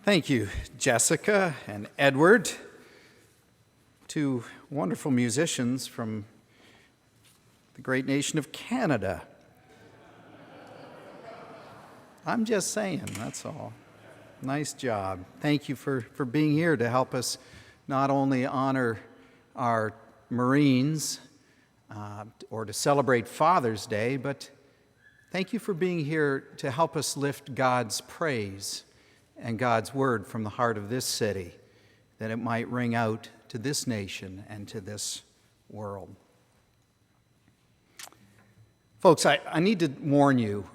Thank you, Jessica and Edward, two wonderful musicians from the great nation of Canada. I'm just saying, that's all. Nice job. Thank you for being here to help us not only honor our Marines or to celebrate Father's Day, but thank you for being here to help us lift God's praise and God's word from the heart of this city, that it might ring out to this nation and to this world. Folks, I need to warn you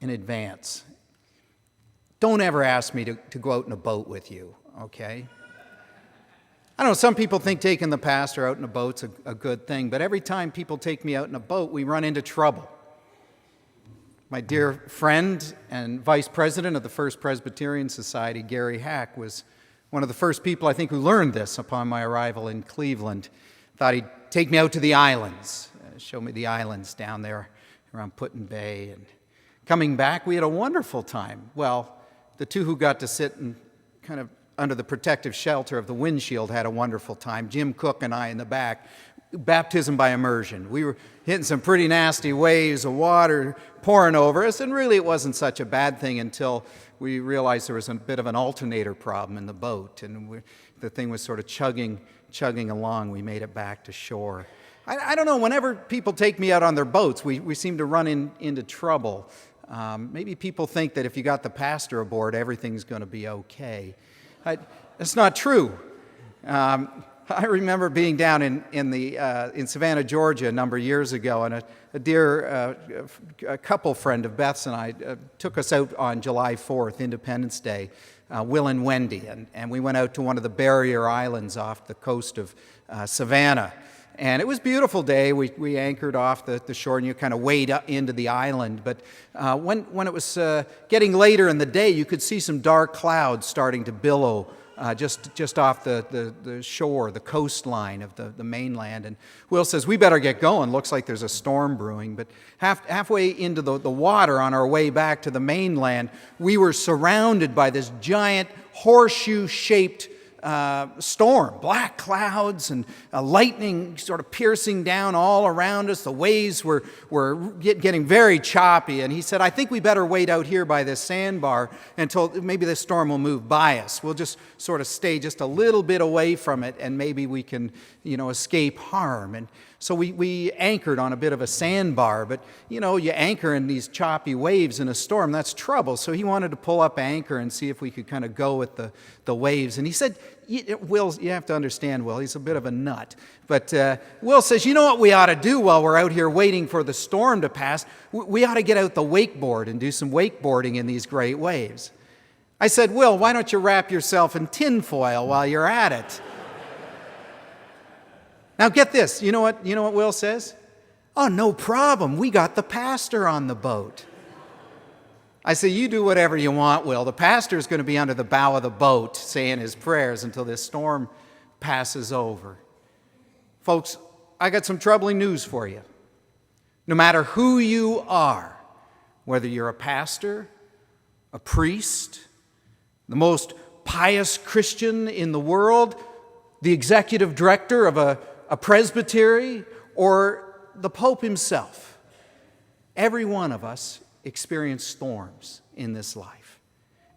in advance. Don't ever ask me to go out in a boat with you, okay? I don't know, some people think taking the pastor out in a boat's a good thing, but every time people take me out in a boat, we run into trouble. My dear friend and vice president of the First Presbyterian Society, Gary Hack, was one of the first people, I think, who learned this upon my arrival in Cleveland. Thought he'd take me out to the islands, show me the islands down there around Put-in-Bay. And coming back, we had a wonderful time. Well, the two who got to sit and kind of under the protective shelter of the windshield had a wonderful time. Jim Cook and I in the back. Baptism by immersion. We were hitting some pretty nasty waves of water pouring over us, and really it wasn't such a bad thing until we realized there was a bit of an alternator problem in the boat, and the thing was sort of chugging along. We made it back to shore. I don't know, whenever people take me out on their boats, we seem to run into trouble. Maybe people think that if you got the pastor aboard, everything's going to be okay. That's not true. I remember being down in Savannah, Georgia, a number of years ago, and a dear couple friend of Beth's and I took us out on July 4th, Independence Day, Will and Wendy, and we went out to one of the barrier islands off the coast of Savannah. And it was a beautiful day. We anchored off the shore, and you kind of wade up into the island. But when it was getting later in the day, you could see some dark clouds starting to billow just off the shore, the coastline of the mainland. And Will says, we better get going. Looks like there's a storm brewing. But halfway into the water on our way back to the mainland, we were surrounded by this giant horseshoe-shaped storm, black clouds and lightning sort of piercing down all around us. The waves were getting very choppy, and he said, I think we better wait out here by this sandbar until maybe this storm will move by us. We'll just sort of stay just a little bit away from it, and maybe we can, escape harm. And so we anchored on a bit of a sandbar, but you anchor in these choppy waves in a storm, that's trouble. So he wanted to pull up anchor and see if we could kind of go with the waves. And he said, Will, you have to understand Will, he's a bit of a nut. But Will says, you know what we ought to do while we're out here waiting for the storm to pass? We ought to get out the wakeboard and do some wakeboarding in these great waves. I said, Will, why don't you wrap yourself in tinfoil while you're at it? Now get this, you know what Will says? Oh, no problem, we got the pastor on the boat. I say, you do whatever you want, Will. The pastor's going to be under the bow of the boat saying his prayers until this storm passes over. Folks, I got some troubling news for you. No matter who you are, whether you're a pastor, a priest, the most pious Christian in the world, the executive director of a presbytery, or the Pope himself, every one of us experience storms in this life.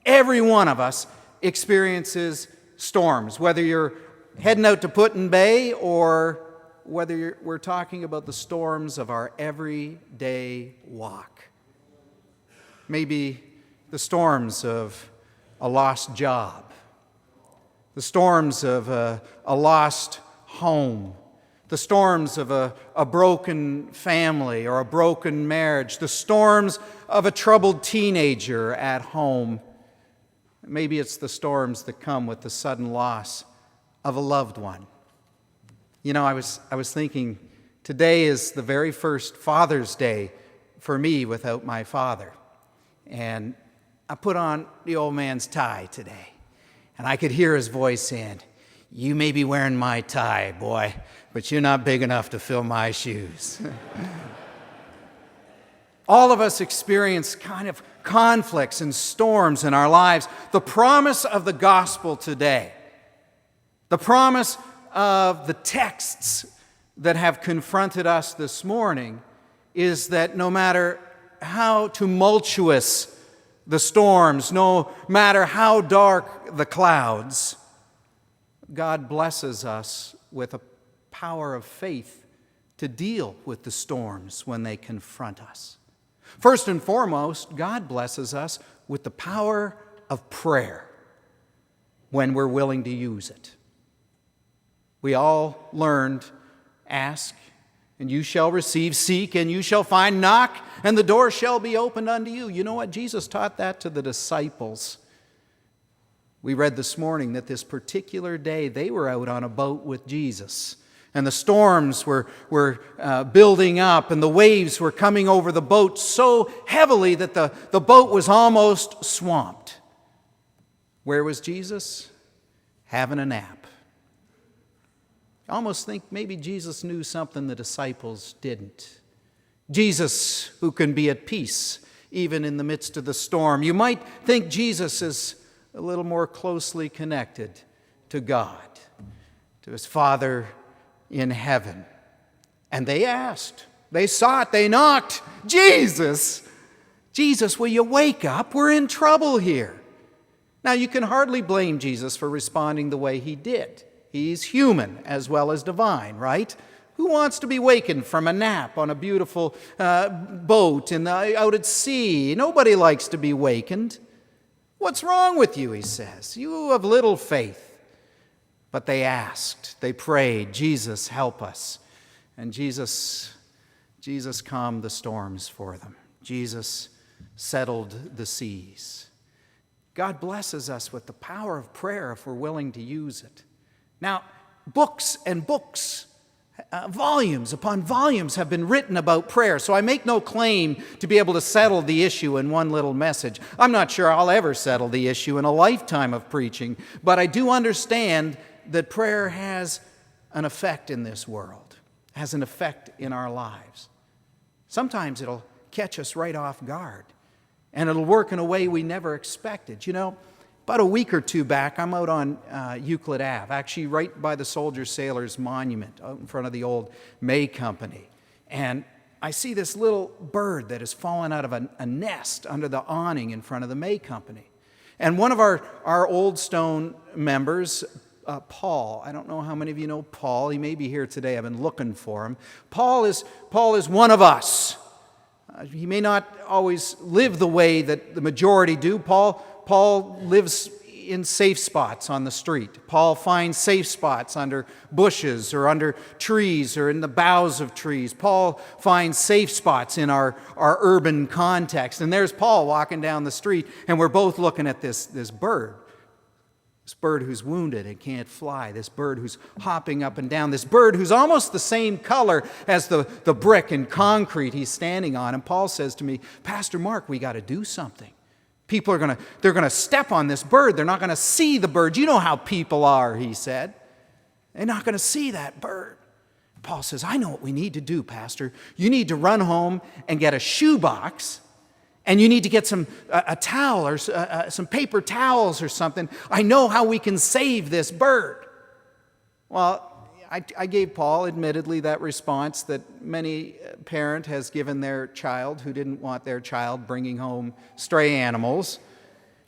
Every one of us experiences storms, whether you're heading out to Put-in-Bay or whether we're talking about the storms of our everyday walk. Maybe the storms of a lost job, the storms of a lost home, the storms of a broken family or a broken marriage, the storms of a troubled teenager at home. Maybe it's the storms that come with the sudden loss of a loved one. I was thinking, today is the very first Father's Day for me without my father. And I put on the old man's tie today, and I could hear his voice saying, you may be wearing my tie, boy, but you're not big enough to fill my shoes. All of us experience kind of conflicts and storms in our lives. The promise of the gospel today, the promise of the texts that have confronted us this morning, is that no matter how tumultuous the storms, no matter how dark the clouds, God blesses us with a power of faith to deal with the storms when they confront us. First and foremost, God blesses us with the power of prayer when we're willing to use it. We all learned, ask, and you shall receive, seek, and you shall find, knock, and the door shall be opened unto you. You know what? Jesus taught that to the disciples. We read this morning that this particular day they were out on a boat with Jesus, and the storms were building up, and the waves were coming over the boat so heavily that the boat was almost swamped. Where was Jesus? Having a nap. I almost think maybe Jesus knew something the disciples didn't. Jesus, who can be at peace even in the midst of the storm. You might think Jesus is a little more closely connected to God, to his Father in heaven. And they asked, they sought, they knocked, Jesus, will you wake up? We're in trouble here. Now, you can hardly blame Jesus for responding the way he did. He's human as well as divine, right? Who wants to be wakened from a nap on a beautiful boat out at sea? Nobody likes to be wakened. What's wrong with you, he says. You have little faith. But they asked, they prayed, Jesus, help us. And Jesus calmed the storms for them. Jesus settled the seas. God blesses us with the power of prayer if we're willing to use it. Now, books and books, volumes upon volumes have been written about prayer, so I make no claim to be able to settle the issue in one little message. I'm not sure I'll ever settle the issue in a lifetime of preaching, but I do understand that prayer has an effect in this world, has an effect in our lives. Sometimes it'll catch us right off guard, and it'll work in a way we never expected. You know, about a week or two back, I'm out on Euclid Ave, actually right by the Soldiers Sailors Monument, out in front of the old May Company. And I see this little bird that has fallen out of a nest under the awning in front of the May Company. And one of our Old Stone members, Paul, I don't know how many of you know Paul. He may be here today. I've been looking for him. Paul is one of us. He may not always live the way that the majority do. Paul lives in safe spots on the street. Paul finds safe spots under bushes or under trees or in the boughs of trees. Paul finds safe spots in our urban context. And there's Paul walking down the street, and we're both looking at this bird. This bird who's wounded and can't fly. This bird who's hopping up and down. This bird who's almost the same color as the brick and concrete he's standing on. And Paul says to me, Pastor Mark, we got to do something. People are going to step on this bird. They're not going to see the bird. You know how people are, he said. They're not going to see that bird. Paul says, I know what we need to do, Pastor. You need to run home and get a shoebox, and you need to get a towel or some paper towels or something. I know how we can save this bird. Well, I gave Paul, admittedly, that response that many parent has given their child who didn't want their child bringing home stray animals.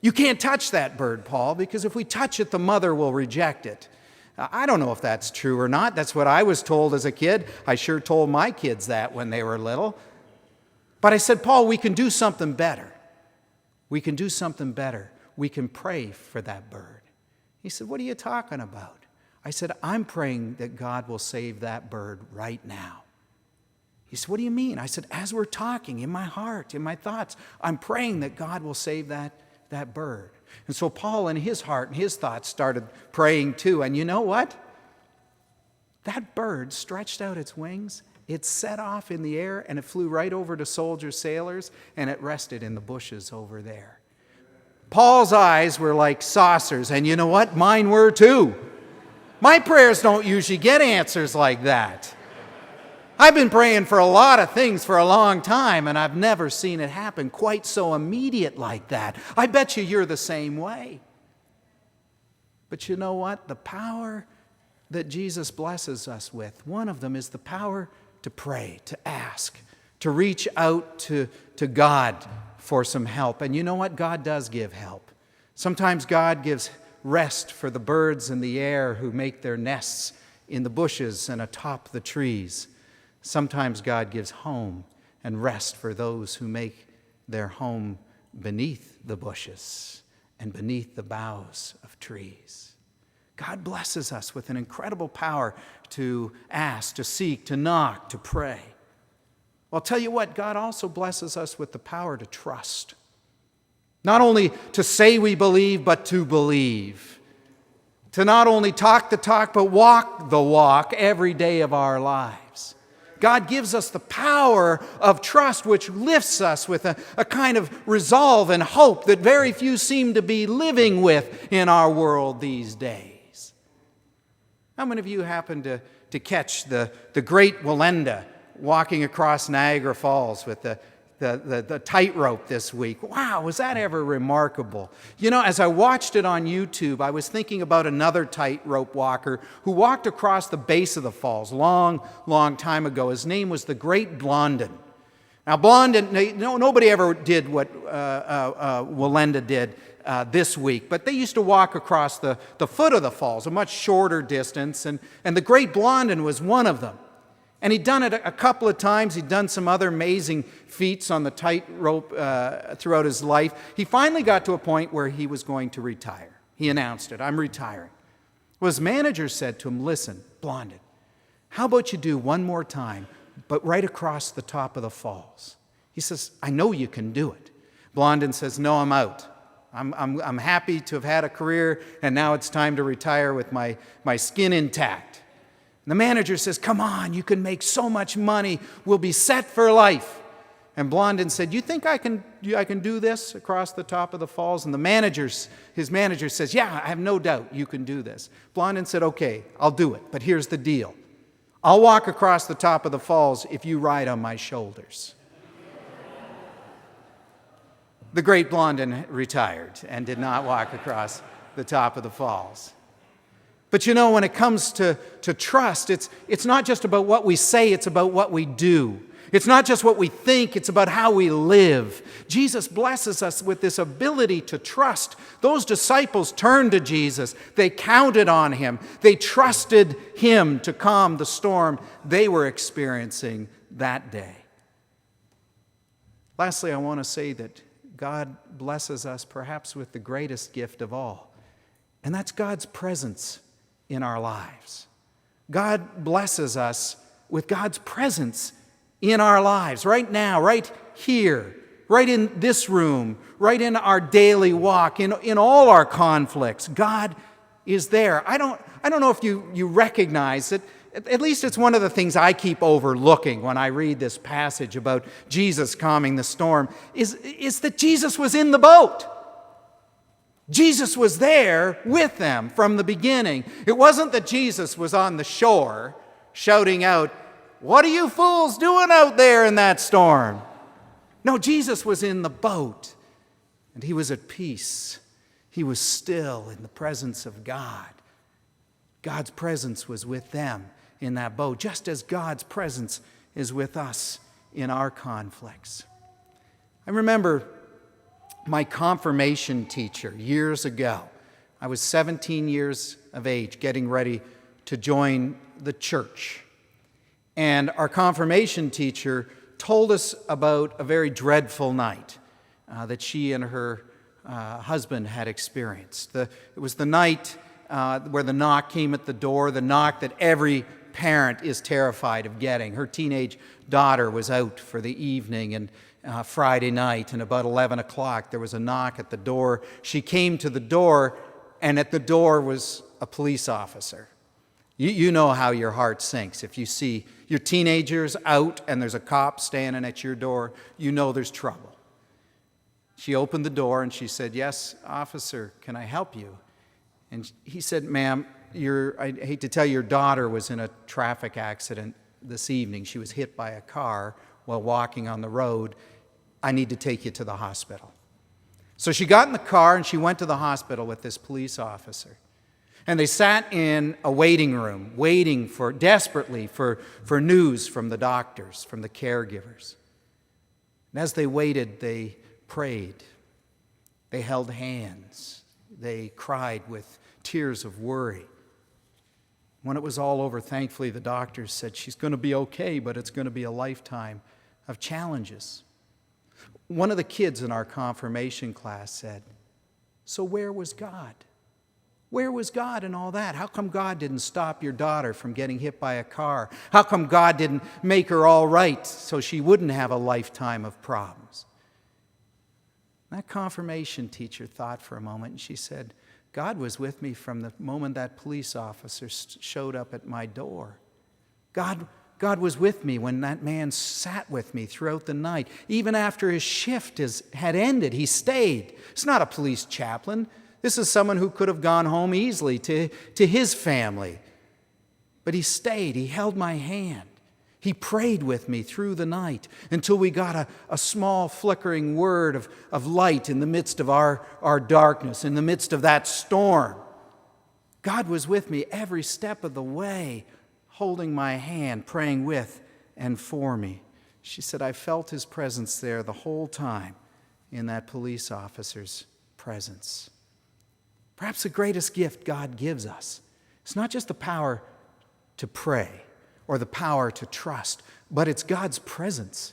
You can't touch that bird, Paul, because if we touch it, the mother will reject it. I don't know if that's true or not. That's what I was told as a kid. I sure told my kids that when they were little. But I said, Paul, we can do something better. We can do something better. We can pray for that bird. He said, what are you talking about? I said, I'm praying that God will save that bird right now. He said, what do you mean? I said, as we're talking, in my heart, in my thoughts, I'm praying that God will save that bird. And so Paul in his heart and his thoughts started praying too. And you know what? That bird stretched out its wings. It set off in the air and it flew right over to soldier sailors and it rested in the bushes over there. Paul's eyes were like saucers, and you know what? Mine were too. My prayers don't usually get answers like that. I've been praying for a lot of things for a long time, and I've never seen it happen quite so immediate like that. I bet you're the same way. But you know what? The power that Jesus blesses us with, one of them is the power to pray, to ask, to reach out to God for some help. And you know what? God does give help. Sometimes God gives rest for the birds in the air who make their nests in the bushes and atop the trees. Sometimes God gives home and rest for those who make their home beneath the bushes and beneath the boughs of trees. God blesses us with an incredible power to ask, to seek, to knock, to pray. Well, I'll tell you what, God also blesses us with the power to trust. Not only to say we believe, but to believe. To not only talk the talk, but walk the walk every day of our lives. God gives us the power of trust, which lifts us with a kind of resolve and hope that very few seem to be living with in our world these days. How many of you happen to catch the great Walenda walking across Niagara Falls with the tightrope this week? Wow, was that ever remarkable? You know, as I watched it on YouTube, I was thinking about another tightrope walker who walked across the base of the falls long time ago. His name was the Great Blondin. Now, Blondin, nobody ever did what Walenda did this week, but they used to walk across the foot of the falls, a much shorter distance, and the Great Blondin was one of them. And he'd done it a couple of times. He'd done some other amazing feats on the tightrope throughout his life. He finally got to a point where he was going to retire. He announced it, I'm retiring. Well, his manager said to him, listen, Blondin, how about you do one more time, but right across the top of the falls? He says, I know you can do it. Blondin says, no, I'm out. I'm happy to have had a career, and now it's time to retire with my skin intact. And the manager says, come on, you can make so much money. We'll be set for life. And Blondin said, you think I can do this across the top of the falls? And his manager says, yeah, I have no doubt you can do this. Blondin said, okay, I'll do it, but here's the deal. I'll walk across the top of the falls if you ride on my shoulders. The Great Blondin retired and did not walk across the top of the falls. But you know, when it comes to trust, it's not just about what we say, it's about what we do. It's not just what we think, it's about how we live. Jesus blesses us with this ability to trust. Those disciples turned to Jesus. They counted on him. They trusted him to calm the storm they were experiencing that day. Lastly, I want to say that God blesses us perhaps with the greatest gift of all, and that's God's presence in our lives. God blesses us with God's presence in our lives right now, right here, right in this room, right in our daily walk, in all our conflicts. God is there. I don't know if you recognize it. At least it's one of the things I keep overlooking when I read this passage about Jesus calming the storm, is that Jesus was in the boat. Jesus was there with them from the beginning. It wasn't that Jesus was on the shore shouting out, "What are you fools doing out there in that storm?" No, Jesus was in the boat, and he was at peace. He was still in the presence of God. God's presence was with them in that boat, just as God's presence is with us in our conflicts. I remember my confirmation teacher years ago. I was 17 years of age, getting ready to join the church. And our confirmation teacher told us about a very dreadful night that she and her husband had experienced. It was the night where the knock came at the door, the knock that every parent is terrified of getting. Her teenage daughter was out for the evening, and Friday night, and about 11 o'clock, there was a knock at the door. She came to the door, and at the door was a police officer. You know how your heart sinks. If you see your teenagers out and there's a cop standing at your door, you know there's trouble. She opened the door and she said, "Yes, officer, can I help you?" And he said, "Ma'am, I hate to tell you, your daughter was in a traffic accident this evening. She was hit by a car while walking on the road. I need to take you to the hospital." So she got in the car and she went to the hospital with this police officer. And they sat in a waiting room, waiting desperately for news from the doctors, from the caregivers. And as they waited, they prayed. They held hands. They cried with tears of worry. When it was all over, thankfully, the doctors said, "She's going to be okay, but it's going to be a lifetime of challenges." One of the kids in our confirmation class said, "So where was God? Where was God in all that? How come God didn't stop your daughter from getting hit by a car? How come God didn't make her all right so she wouldn't have a lifetime of problems?" That confirmation teacher thought for a moment, and she said, "God was with me from the moment that police officer showed up at my door. God was with me when that man sat with me throughout the night. Even after his shift had ended, he stayed." It's not a police chaplain. This is someone who could have gone home easily to his family. But he stayed. He held my hand. He prayed with me through the night until we got a small flickering word of light in the midst of our darkness, in the midst of that storm. God was with me every step of the way, holding my hand, praying with and for me. She said, "I felt his presence there the whole time in that police officer's presence." Perhaps the greatest gift God gives us is not just the power to pray or the power to trust, but it's God's presence.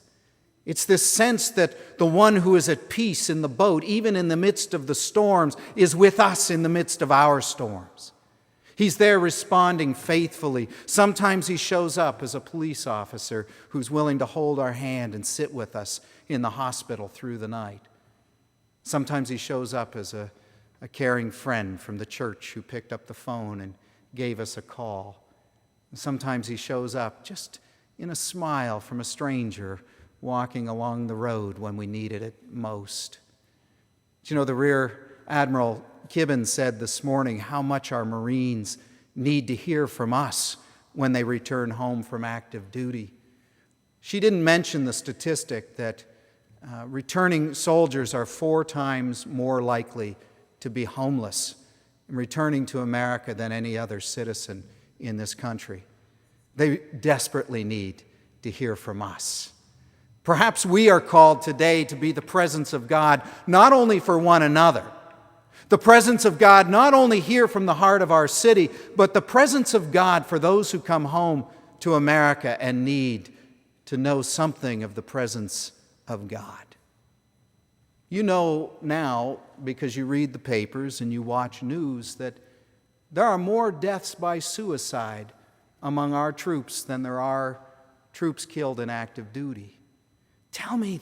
It's this sense that the one who is at peace in the boat, even in the midst of the storms, is with us in the midst of our storms. He's there responding faithfully. Sometimes he shows up as a police officer who's willing to hold our hand and sit with us in the hospital through the night. Sometimes he shows up as a caring friend from the church who picked up the phone and gave us a call. Sometimes he shows up just in a smile from a stranger walking along the road when we needed it most. Do you know, the Rear Admiral Gibbons said this morning how much our Marines need to hear from us when they return home from active duty. She didn't mention the statistic that returning soldiers are 4 times more likely to be homeless in returning to America than any other citizen in this country. They desperately need to hear from us. Perhaps we are called today to be the presence of God, not only for one another, the presence of God not only here from the heart of our city, but the presence of God for those who come home to America and need to know something of the presence of God. You know now, because you read the papers and you watch news, that there are more deaths by suicide among our troops than there are troops killed in active duty. Tell me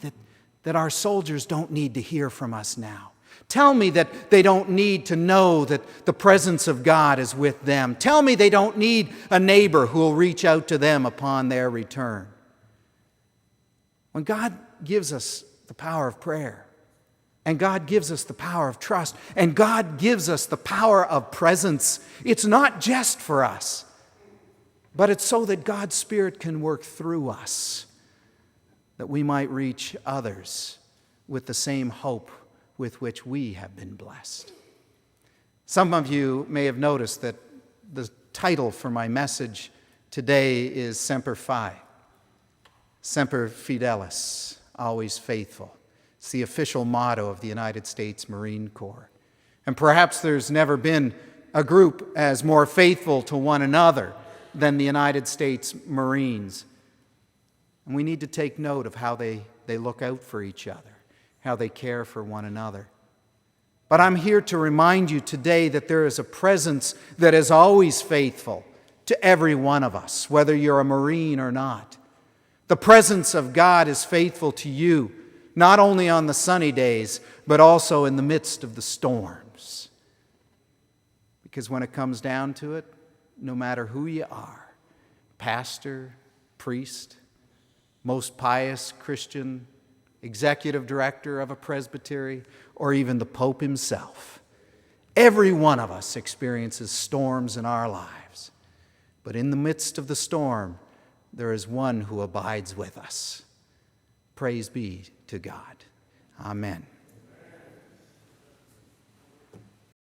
that our soldiers don't need to hear from us now. Tell me that they don't need to know that the presence of God is with them. Tell me they don't need a neighbor who will reach out to them upon their return. When God gives us the power of prayer, and God gives us the power of trust, and God gives us the power of presence, it's not just for us, but it's so that God's Spirit can work through us, that we might reach others with the same hope with which we have been blessed. Some of you may have noticed that the title for my message today is Semper Fi. Semper Fidelis, always faithful. It's the official motto of the United States Marine Corps. And perhaps there's never been a group as more faithful to one another than the United States Marines. And we need to take note of how they look out for each other, how they care for one another. But I'm here to remind you today that there is a presence that is always faithful to every one of us, whether you're a Marine or not. The presence of God is faithful to you, not only on the sunny days, but also in the midst of the storms. Because when it comes down to it, no matter who you are, pastor, priest, most pious Christian, executive director of a presbytery, or even the Pope himself, every one of us experiences storms in our lives. But in the midst of the storm, there is one who abides with us. Praise be to God. Amen.